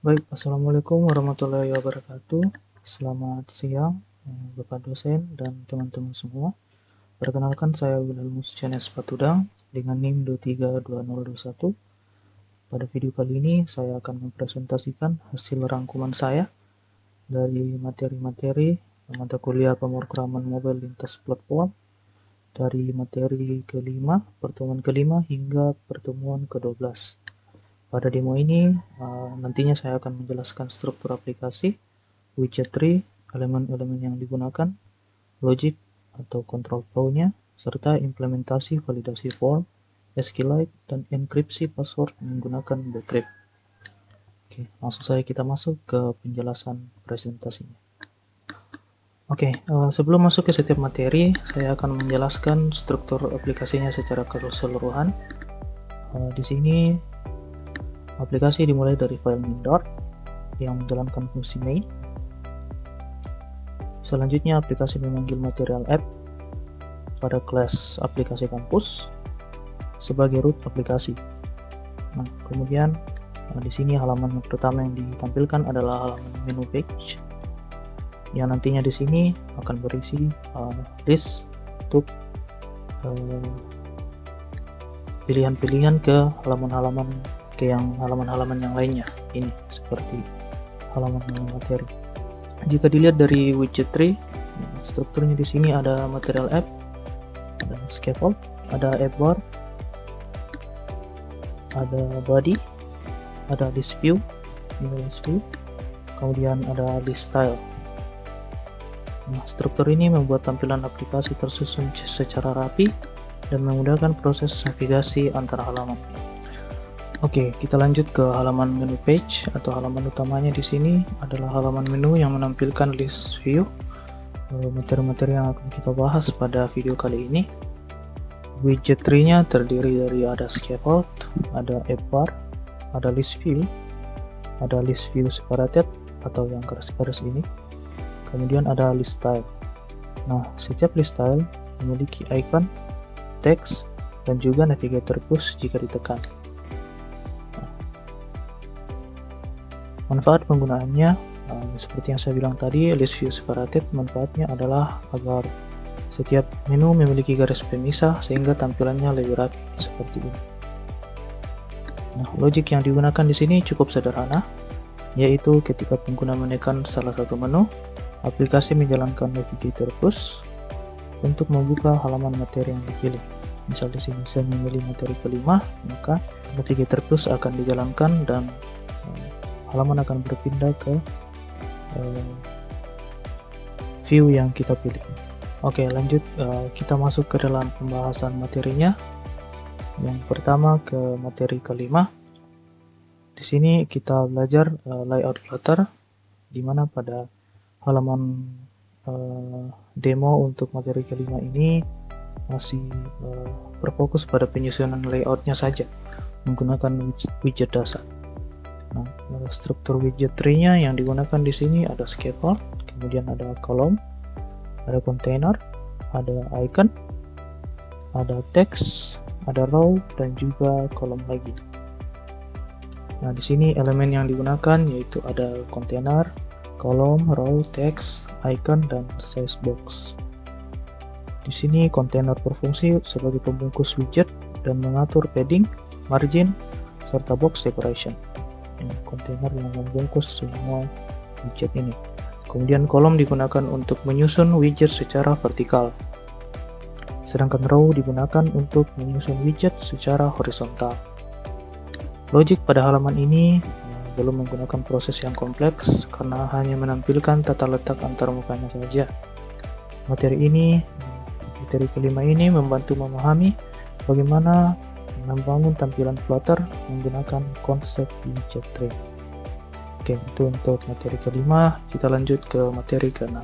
Baik, Assalamualaikum warahmatullahi wabarakatuh. Selamat siang, Bapak dosen dan teman-teman semua. Perkenalkan, saya Wilhelmus Canes Patudang dengan NIM 232021. Pada video kali ini, saya akan mempresentasikan hasil rangkuman saya dari materi-materi mata kuliah pemrograman mobile lintas platform dari materi kelima, pertemuan kelima hingga pertemuan ke-12. Pada demo ini, nantinya saya akan menjelaskan struktur aplikasi, widget tree, elemen-elemen yang digunakan, logic atau control flow-nya, serta implementasi validasi form, SQLite, dan enkripsi password menggunakan Bcrypt. Oke, langsung saja kita masuk ke penjelasan presentasinya. Oke, sebelum masuk ke setiap materi, saya akan menjelaskan struktur aplikasinya secara keseluruhan. Di sini aplikasi dimulai dari file main.dart yang menjalankan fungsi main. Selanjutnya aplikasi memanggil material app pada kelas aplikasi kampus sebagai root aplikasi. Nah, kemudian di sini halaman yang pertama yang ditampilkan adalah halaman menu page yang nantinya di sini akan berisi list untuk pilihan-pilihan ke halaman-halaman yang lainnya, ini seperti halaman materi. Jika dilihat dari widget tree, strukturnya di sini ada material app, ada scaffold, ada app bar, ada body, ada list view, kemudian ada list style. Nah, struktur ini membuat tampilan aplikasi tersusun secara rapi dan memudahkan proses navigasi antara halaman. Oke, kita lanjut ke halaman menu page atau halaman utamanya. Di sini adalah halaman menu yang menampilkan list view, materi-materi yang akan kita bahas pada video kali ini. Widget tree-nya terdiri dari ada scaffold, ada app bar, ada list view separated atau yang garis-garis ini, kemudian ada list style. Nah, setiap list style memiliki icon, teks, dan juga navigator push jika ditekan. Manfaat penggunaannya, seperti yang saya bilang tadi, list view separated manfaatnya adalah agar setiap menu memiliki garis pemisah sehingga tampilannya lebih rapi seperti ini. Nah, logic yang digunakan di sini cukup sederhana, yaitu ketika pengguna menekan salah satu menu, aplikasi menjalankan navigator push untuk membuka halaman materi yang dipilih. Misal di sini saya memilih materi kelima, maka navigator push akan dijalankan dan halaman akan berpindah ke view yang kita pilih. Oke, lanjut, kita masuk ke dalam pembahasan materinya. Yang pertama ke materi kelima. Di sini kita belajar layout Flutter, di mana pada halaman demo untuk materi kelima ini masih berfokus pada penyusunan layoutnya saja menggunakan widget dasar. Nah, struktur widget tree-nya yang digunakan di sini ada scaffold, kemudian ada kolom, ada container, ada icon, ada teks, ada row, dan juga kolom lagi. Nah, di sini elemen yang digunakan yaitu ada container, kolom, row, teks, icon, dan size box. Di sini container berfungsi sebagai pembungkus widget dan mengatur padding, margin, serta box decoration. Kontainer yang membungkus semua widget ini. Kemudian kolom digunakan untuk menyusun widget secara vertikal, sedangkan row digunakan untuk menyusun widget secara horizontal. Logic pada halaman ini belum menggunakan proses yang kompleks karena hanya menampilkan tata letak antar mukanya saja. Materi kelima ini membantu memahami bagaimana membangun tampilan Flutter menggunakan konsep widget tree. Oke, itu untuk materi kelima. Kita lanjut ke materi keenam.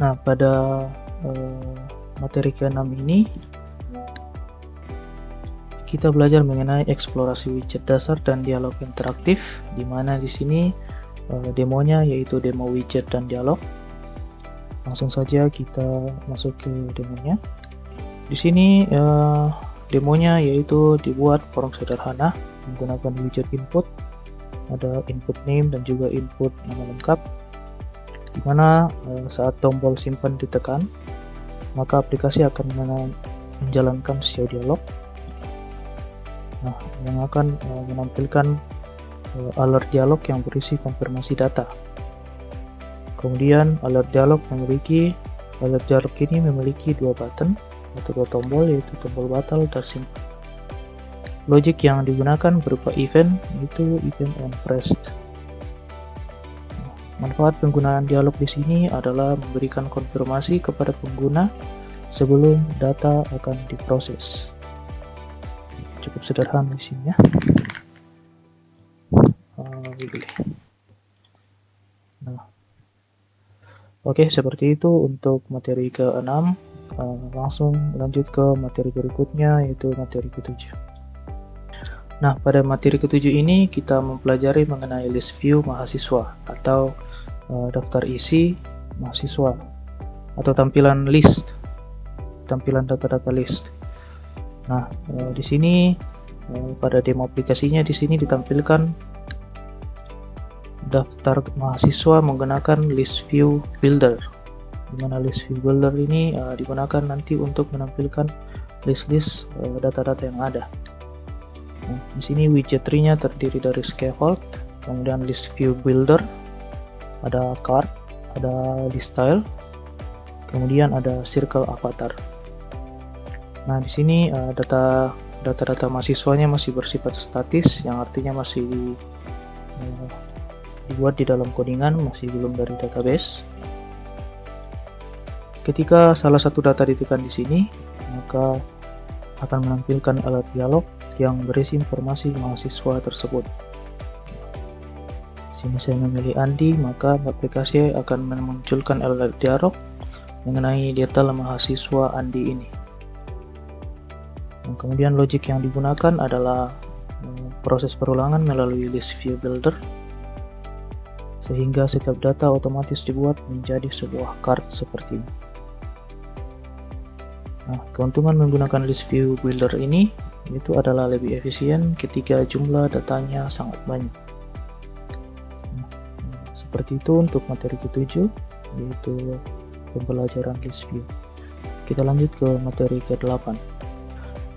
Nah, pada materi keenam ini kita belajar mengenai eksplorasi widget dasar dan dialog interaktif, di mana di sini demonya yaitu demo widget dan dialog. Langsung saja kita masuk ke demonya. Di sini demonya yaitu dibuat form sederhana menggunakan widget input, ada input name dan juga input nama lengkap, di mana saat tombol simpan ditekan, maka aplikasi akan menjalankan show dialog. Nah, yang akan menampilkan alert dialog yang berisi konfirmasi data. Kemudian alert dialog ini memiliki dua button atau dua tombol, yaitu tombol batal dan simpan. Logic yang digunakan berupa event, yaitu event on pressed. Manfaat penggunaan dialog di sini adalah memberikan konfirmasi kepada pengguna sebelum data akan diproses. Cukup sederhana di sini ya. Nah, oke, seperti itu untuk materi ke-6. Langsung lanjut ke materi berikutnya, yaitu materi ke-7. Nah, pada materi ke-7 ini kita mempelajari mengenai list view mahasiswa atau daftar isi mahasiswa atau tampilan data-data list. Nah, di sini pada demo aplikasinya di sini ditampilkan daftar mahasiswa menggunakan list view builder. Di mana list view builder ini digunakan nanti untuk menampilkan list-list data-data yang ada. Nah, di sini widget tree-nya terdiri dari scaffold, kemudian list view builder, ada card, ada list style, kemudian ada circle avatar. Nah, di sini data-data mahasiswanya masih bersifat statis, yang artinya masih dibuat di dalam codingan, masih belum dari database. Ketika salah satu data ditekan di sini, maka akan menampilkan alert dialog yang berisi informasi mahasiswa tersebut. Sini saya memilih Andi, maka aplikasi akan memunculkan alert dialog mengenai data mahasiswa Andi ini. Dan kemudian logic yang digunakan adalah proses perulangan melalui list view builder, sehingga setiap data otomatis dibuat menjadi sebuah card seperti ini. Nah, keuntungan menggunakan list view builder ini itu adalah lebih efisien ketika jumlah datanya sangat banyak. Nah, seperti itu untuk materi ke-7, yaitu pembelajaran list view. Kita lanjut ke materi ke-8.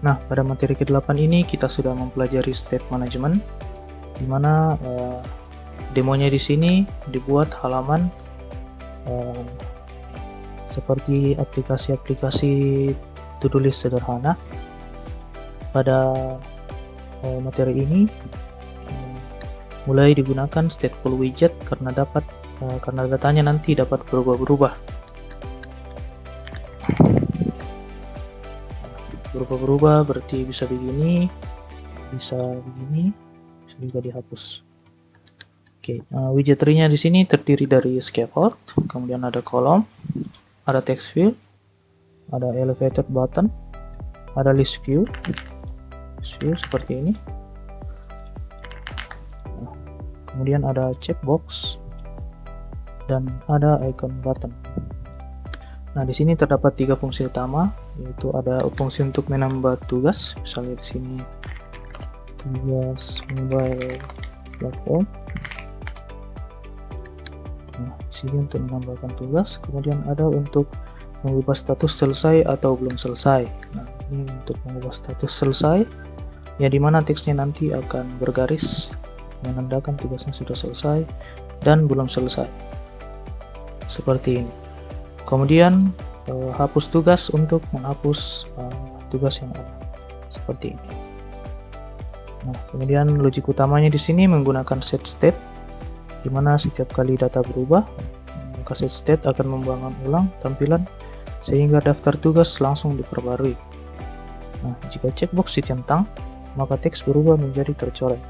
Nah, pada materi ke-8 ini kita sudah mempelajari state management, di mana demonya di sini dibuat halaman seperti aplikasi-aplikasi to-do list sederhana. Pada materi ini mulai digunakan stateful widget karena datanya nanti dapat berubah-ubah. Berubah-ubah berarti bisa begini, bisa begini, bisa juga dihapus. Oke, widget tree-nya di sini terdiri dari scaffold, kemudian ada kolom, ada text field, ada elevated button, ada list view seperti ini. Nah, kemudian ada checkbox dan ada icon button. Nah, di sini terdapat 3 fungsi utama, yaitu ada fungsi untuk menambah tugas, misalnya di sini tugas mobile platform. Nah, di sini untuk menambahkan tugas, kemudian ada untuk mengubah status selesai atau belum selesai. Nah, ini untuk mengubah status selesai, ya dimana teksnya nanti akan bergaris menandakan tugasnya sudah selesai dan belum selesai, seperti ini. Kemudian hapus tugas untuk menghapus tugas yang ada, seperti ini. Nah, kemudian logic utamanya di sini menggunakan set state, di mana setiap kali data berubah, maka set state akan membangun ulang tampilan sehingga daftar tugas langsung diperbarui. Nah, jika checkbox ditentang, maka teks berubah menjadi tercoret.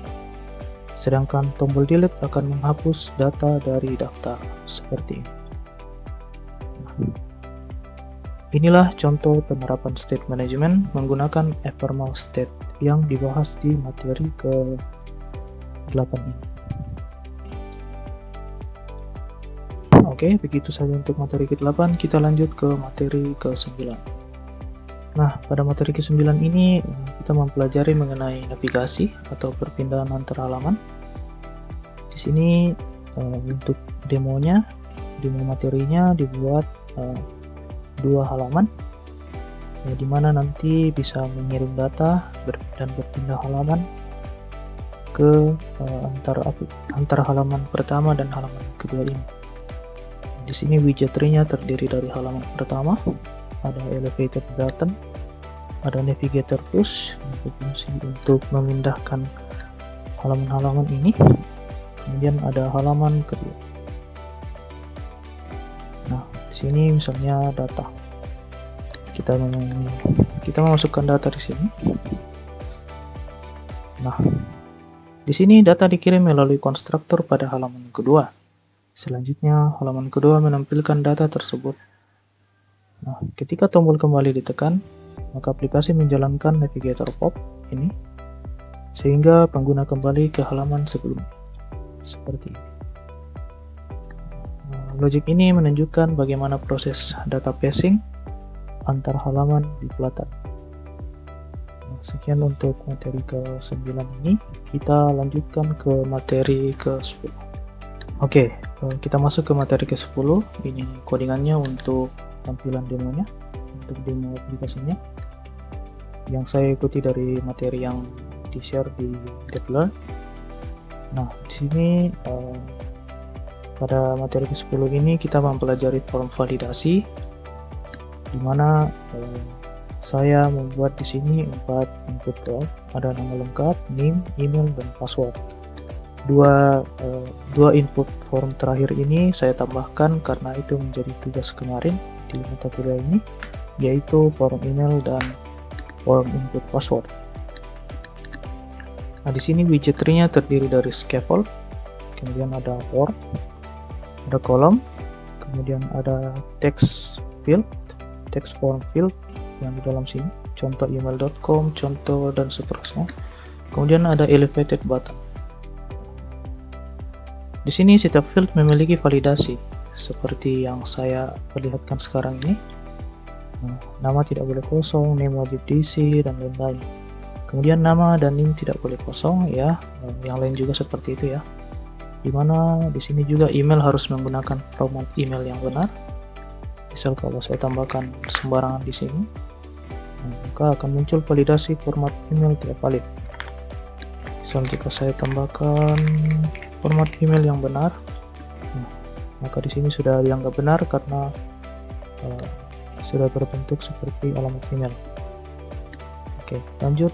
Sedangkan tombol delete akan menghapus data dari daftar, seperti ini. Nah, inilah contoh penerapan state management menggunakan ephemeral state yang dibahas di materi ke-8 ini. Oke, begitu saja untuk materi ke-8. Kita lanjut ke materi ke-9. Nah, pada materi ke-9 ini kita mempelajari mengenai navigasi atau perpindahan antar halaman. Di sini untuk demo materinya dibuat 2 halaman, di mana nanti bisa mengirim data dan berpindah halaman ke antara halaman pertama dan halaman kedua ini. Di sini widget tree-nya terdiri dari halaman pertama, ada elevated button, ada navigator push fungsi untuk memindahkan halaman-halaman ini, kemudian ada halaman kedua. Nah, di sini misalnya data, kita memasukkan data di sini. Nah, di sini data dikirim melalui konstruktor pada halaman kedua. Selanjutnya, halaman kedua menampilkan data tersebut. Nah, ketika tombol kembali ditekan, maka aplikasi menjalankan navigator pop ini, sehingga pengguna kembali ke halaman sebelumnya. Seperti ini. Nah, logik ini menunjukkan bagaimana proses data passing antar halaman di Flutter. Sekian untuk materi ke-9 ini. Kita lanjutkan ke materi ke-10. Oke, kita masuk ke materi ke-10. Ini codingannya untuk tampilan demonya, untuk demo aplikasinya, yang saya ikuti dari materi yang di-share di DevLearn. Nah, di sini pada materi ke-10 ini kita mempelajari form validasi, di mana saya membuat di sini 4 input form, ada nama lengkap, name, email, dan password. Dua input form terakhir ini saya tambahkan karena itu menjadi tugas kemarin di mata kuliah ini, yaitu form email dan form input password. Nah, di sini widget tree-nya terdiri dari scaffold, kemudian ada form, ada kolom, kemudian ada text field, text form field yang di dalam sini, contoh email.com, contoh, dan seterusnya. Kemudian ada elevated button. Di sini setiap field memiliki validasi seperti yang saya perlihatkan sekarang ini. Nah, nama tidak boleh kosong, name wajib diisi, dan lain-lain. Kemudian nama dan name tidak boleh kosong, ya. Yang lain juga seperti itu, ya. Dimana di sini juga email harus menggunakan format email yang benar. Misal kalau saya tambahkan sembarangan di sini, maka akan muncul validasi format email tidak valid. Misal jika saya tambahkan format email yang benar, maka di sini sudah dianggap benar karena sudah berbentuk seperti alamat email. Oke, lanjut.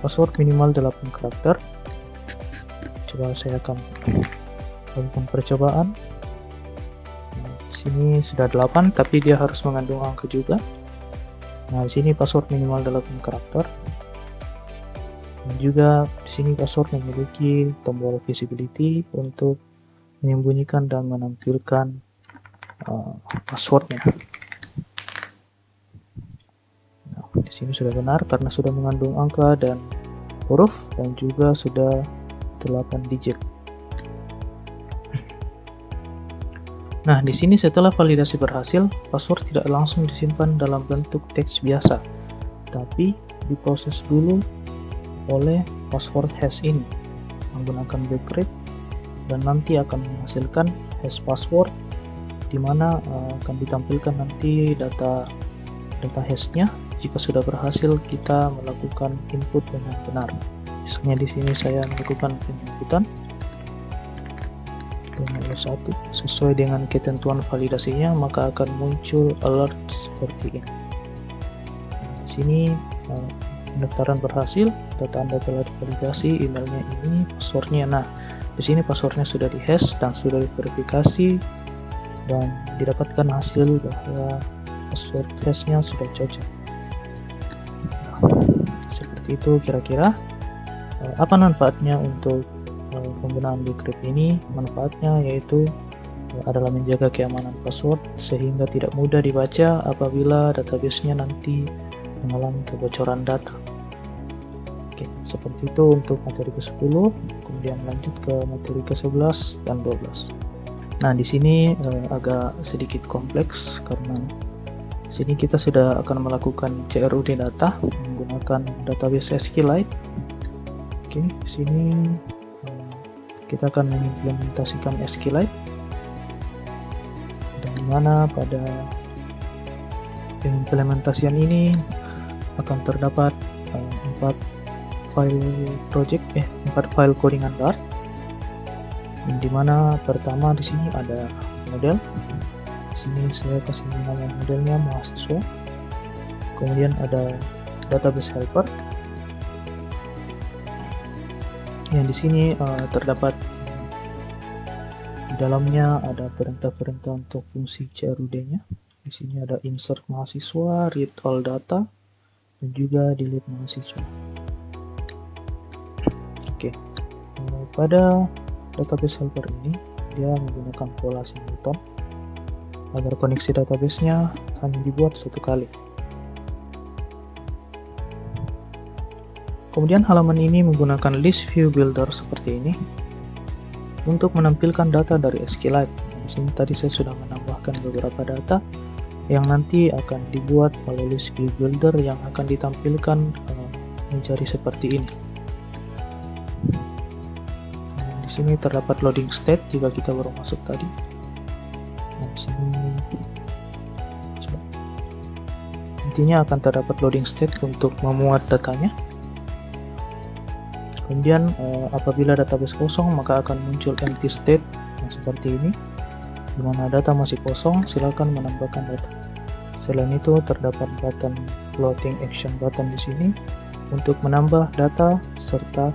Password minimal 8 karakter. Coba saya akan lakukan percobaan. Di sini sudah 8, tapi dia harus mengandung angka juga. Nah, di sini password minimal 8 karakter. Dan juga di sini password memiliki tombol visibility untuk menyembunyikan dan menampilkan passwordnya. Nah, di sini sudah benar karena sudah mengandung angka dan huruf, dan juga sudah 8 digit. Nah, di sini setelah validasi berhasil, password tidak langsung disimpan dalam bentuk teks biasa, tapi diproses dulu oleh password hash ini menggunakan bcrypt, dan nanti akan menghasilkan hash password, di mana akan ditampilkan nanti data hashnya jika sudah berhasil kita melakukan input dengan benar. Misalnya di sini saya melakukan penginputan dengan 1 sesuai dengan ketentuan validasinya, maka akan muncul alert seperti ini. Di sini pendaftaran berhasil, data Anda telah divalidasi, emailnya ini, passwordnya. Nah, di sini passwordnya sudah dihash dan sudah diverifikasi, dan didapatkan hasil bahwa password hashnya sudah cocok. Nah, seperti itu kira-kira. Apa manfaatnya untuk penggunaan bcrypt ini? Manfaatnya yaitu adalah menjaga keamanan password sehingga tidak mudah dibaca apabila database-nya nanti mengalami kebocoran data. Oke, seperti itu untuk materi ke-10. Kemudian lanjut ke materi ke-11 dan 12. Nah, di sini agak sedikit kompleks karena di sini kita sudah akan melakukan CRUD data menggunakan database SQLite. Oke, di sini kita akan mengimplementasikan SQLite, dan dimana pada pengimplementasian ini akan terdapat 4 file codingan Dart, dimana pertama di sini ada model. Di sini saya kasih nama modelnya mahasiswa. Kemudian ada database helper, yang di sini terdapat di dalamnya ada perintah-perintah untuk fungsi CRUD-nya. Di sini ada insert mahasiswa, read all data, dan juga delete mahasiswa. Oke, pada database helper ini dia menggunakan pola singleton agar koneksi database-nya hanya dibuat satu kali. Kemudian halaman ini menggunakan list view builder seperti ini untuk menampilkan data dari SQLite. Di sini tadi saya sudah menambahkan beberapa data yang nanti akan dibuat oleh list view builder yang akan ditampilkan menjadi seperti ini. Di sini terdapat loading state jika kita baru masuk tadi. Nah, di sini intinya akan terdapat loading state untuk memuat datanya. Kemudian apabila database kosong maka akan muncul empty state yang seperti ini, di mana data masih kosong, silakan menambahkan data. Selain itu terdapat button floating action button di sini untuk menambah data serta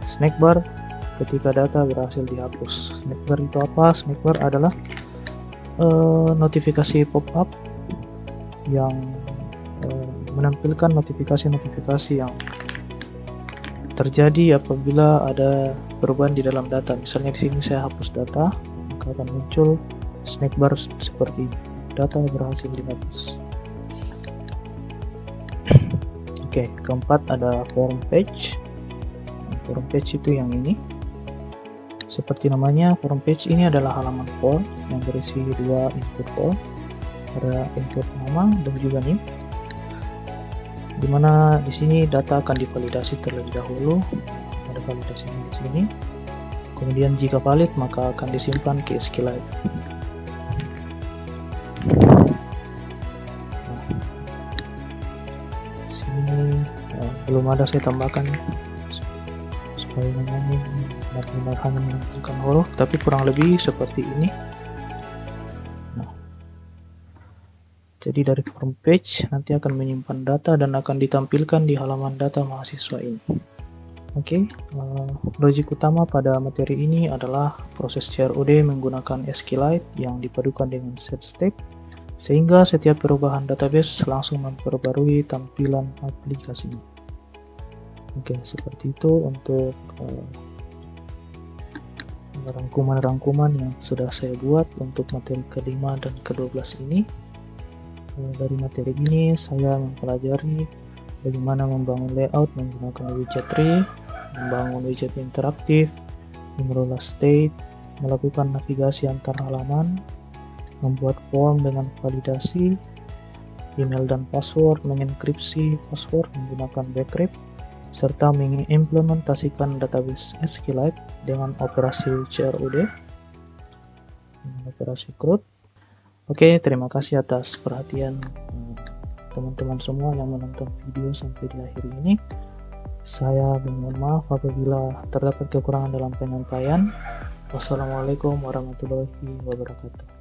snack bar ketika data berhasil dihapus. Snack bar itu apa? Snack bar adalah notifikasi pop-up yang menampilkan notifikasi-notifikasi yang terjadi apabila ada perubahan di dalam data. Misalnya di sini saya hapus data, maka akan muncul snack bar seperti ini. Data berhasil dihapus. Oke, keempat ada form page. Form page itu yang ini. Seperti namanya, form page ini adalah halaman form yang berisi 2 input form. Ada input nama dan juga name. Dimana di sini data akan divalidasi terlebih dahulu. Ada validasinya di sini. Kemudian jika valid maka akan disimpan ke SQLite. Di sini belum ada saya tambahkan supaya ini benar-benar hanya menampilkan huruf, tapi kurang lebih seperti ini. Nah, jadi dari form page nanti akan menyimpan data dan akan ditampilkan di halaman data mahasiswa ini. Oke, logik utama pada materi ini adalah proses CRUD menggunakan SQLite yang dipadukan dengan set step, sehingga setiap perubahan database langsung memperbarui tampilan aplikasinya. Oke, seperti itu untuk rangkuman-rangkuman yang sudah saya buat untuk materi ke-5 dan ke-12 ini. Dari materi ini saya mempelajari bagaimana membangun layout menggunakan widget tree, membangun widget interaktif, mengelola state, melakukan navigasi antar halaman, membuat form dengan validasi, email dan password, mengenkripsi password menggunakan bcrypt, serta mengimplementasikan database SQLite dengan operasi CRUD, operasi CRUD. Oke, terima kasih atas perhatian teman-teman semua yang menonton video sampai di akhir ini. Saya mohon maaf apabila terdapat kekurangan dalam penyampaian. Wassalamualaikum warahmatullahi wabarakatuh.